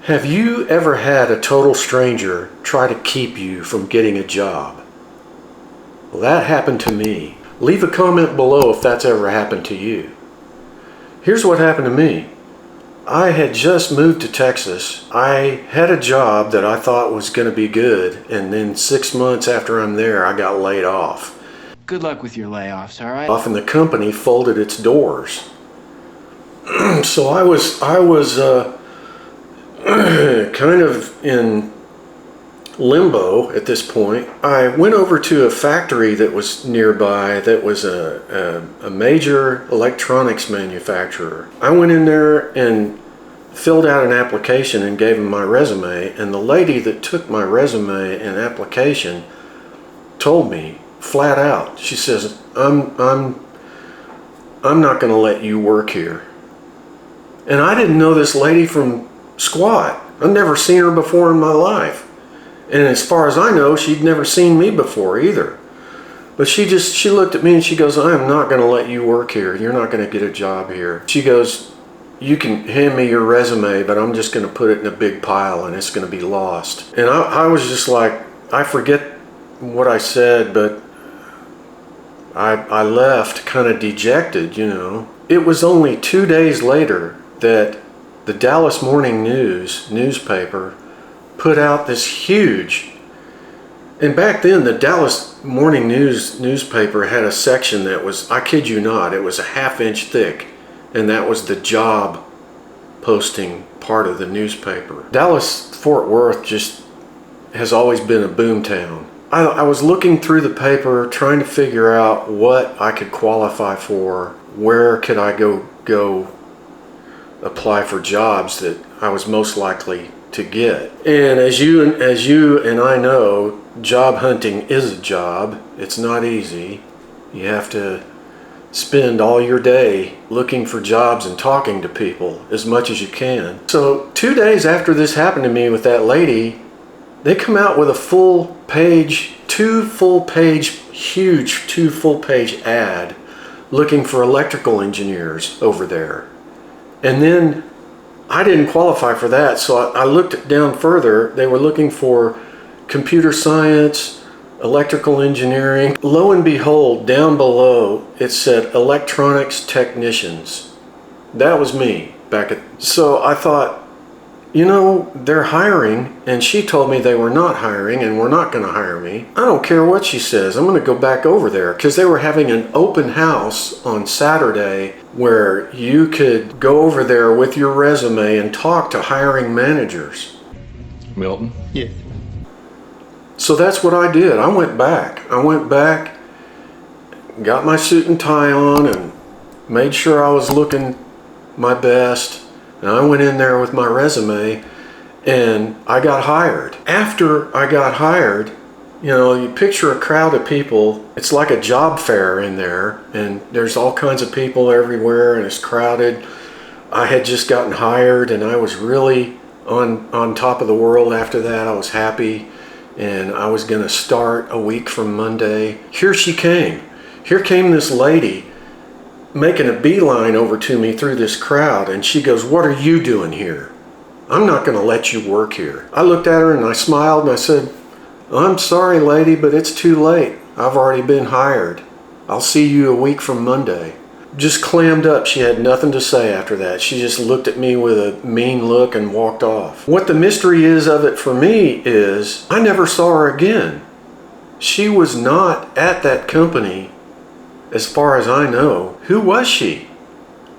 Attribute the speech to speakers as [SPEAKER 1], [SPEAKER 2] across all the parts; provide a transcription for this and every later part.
[SPEAKER 1] Have you ever had a total stranger try to keep you from getting a job? Well, that happened to me. Leave a comment below if that's ever happened to you. Here's what happened to me. I had just moved to Texas. I had a job that I thought was going to be good, and then 6 months after I'm there, I got laid off.
[SPEAKER 2] Good luck with your layoffs, all right?
[SPEAKER 1] And the company folded its doors. So I was kind of in limbo at this point. I went over to a factory that was nearby that was a major electronics manufacturer. I went in there and filled out an application and gave them my resume, and the lady that took my resume and application told me flat out, she says, I'm not going to let you work here. And I didn't know this lady from squat. I've never seen her before in my life. And as far as I know, she'd never seen me before either. But she looked at me and she goes, I am not going to let you work here. You're not going to get a job here. She goes, you can hand me your resume, but I'm just going to put it in a big pile and it's going to be lost. And I was just like, I forget what I said, but I left kind of dejected, you know. It was only 2 days later that the Dallas Morning News newspaper put out this huge, and back then the Dallas Morning News newspaper had a section that was, I kid you not, it was a half-inch thick, and that was the job posting part of the newspaper. Dallas-Fort Worth just has always been a boom town. I was looking through the paper trying to figure out what I could qualify for, where could I go apply for jobs that I was most likely to get. And as you and I know, job hunting is a job. It's not easy. You have to spend all your day looking for jobs and talking to people as much as you can. So 2 days after this happened to me with that lady, they come out with a huge 2 full page ad looking for electrical engineers over there. And then I didn't qualify for that, so I looked down further. They were looking for computer science, electrical engineering. Lo and behold, down below, it said electronics technicians. That was me so I thought, you know, they're hiring, and she told me they were not hiring and were not going to hire me. I don't care what she says. I'm going to go back over there, because they were having an open house on Saturday where you could go over there with your resume and talk to hiring managers.
[SPEAKER 3] Milton?
[SPEAKER 2] Yeah.
[SPEAKER 1] So that's what I did. I went back, got my suit and tie on, and made sure I was looking my best. And I went in there with my resume, and I got hired. After I got hired, you know, you picture a crowd of people. It's like a job fair in there, and there's all kinds of people everywhere, and it's crowded. I had just gotten hired, and I was really on top of the world after that. I was happy, and I was going to start a week from Monday. Here she came. Here came this lady, making a beeline over to me through this crowd, and she goes, what are you doing here? I'm not going to let you work here. I looked at her and I smiled and I said, I'm sorry, lady, but it's too late. I've already been hired. I'll see you a week from Monday. Just clammed up. She had nothing to say after that. She just looked at me with a mean look and walked off. What the mystery is of it for me is I never saw her again. She was not at that company. As far as I know. Who was she?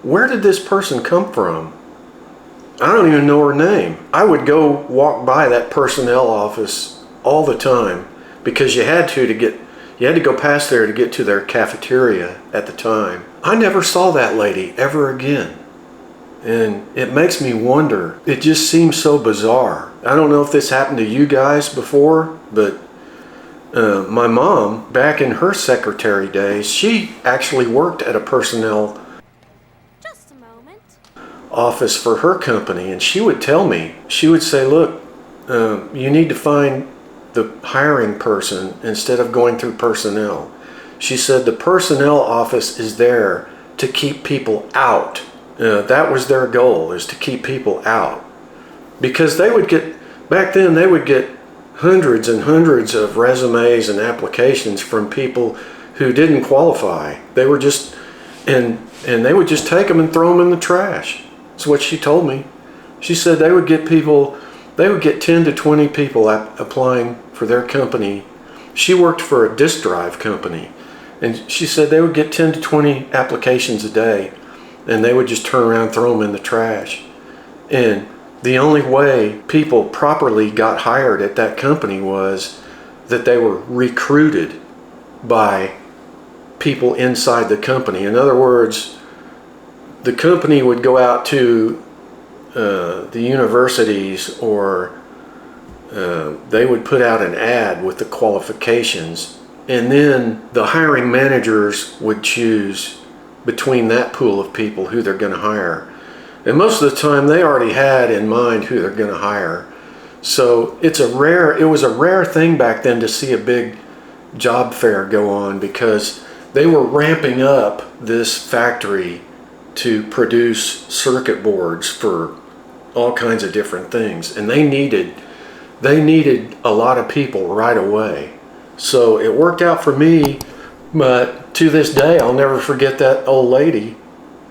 [SPEAKER 1] Where did this person come from? I don't even know her name. I would go walk by that personnel office all the time because you had to go past there to get to their cafeteria at the time. I never saw that lady ever again. And it makes me wonder. It just seems so bizarre. I don't know if this happened to you guys before, but my mom, back in her secretary days, she actually worked at a personnel office for her company, and she would tell me, she would say, look, you need to find the hiring person instead of going through personnel. She said the personnel office is there to keep people out. That was their goal, is to keep people out. because they would get, back then they would get hundreds and hundreds of resumes and applications from people who didn't qualify. They were just, and they would just take them and throw them in the trash. That's what she told me. She said they would get 10 to 20 people applying for their company. She worked for a disk drive company, and she said they would get 10 to 20 applications a day, and they would just turn around and throw them in the trash. And the only way people properly got hired at that company was that they were recruited by people inside the company. In other words, the company would go out to the universities, or they would put out an ad with the qualifications, and then the hiring managers would choose between that pool of people who they're going to hire. And most of the time they already had in mind who they're going to hire. So it was a rare thing back then to see a big job fair go on, because they were ramping up this factory to produce circuit boards for all kinds of different things, and they needed a lot of people right away. So it worked out for me, but to this day I'll never forget that old lady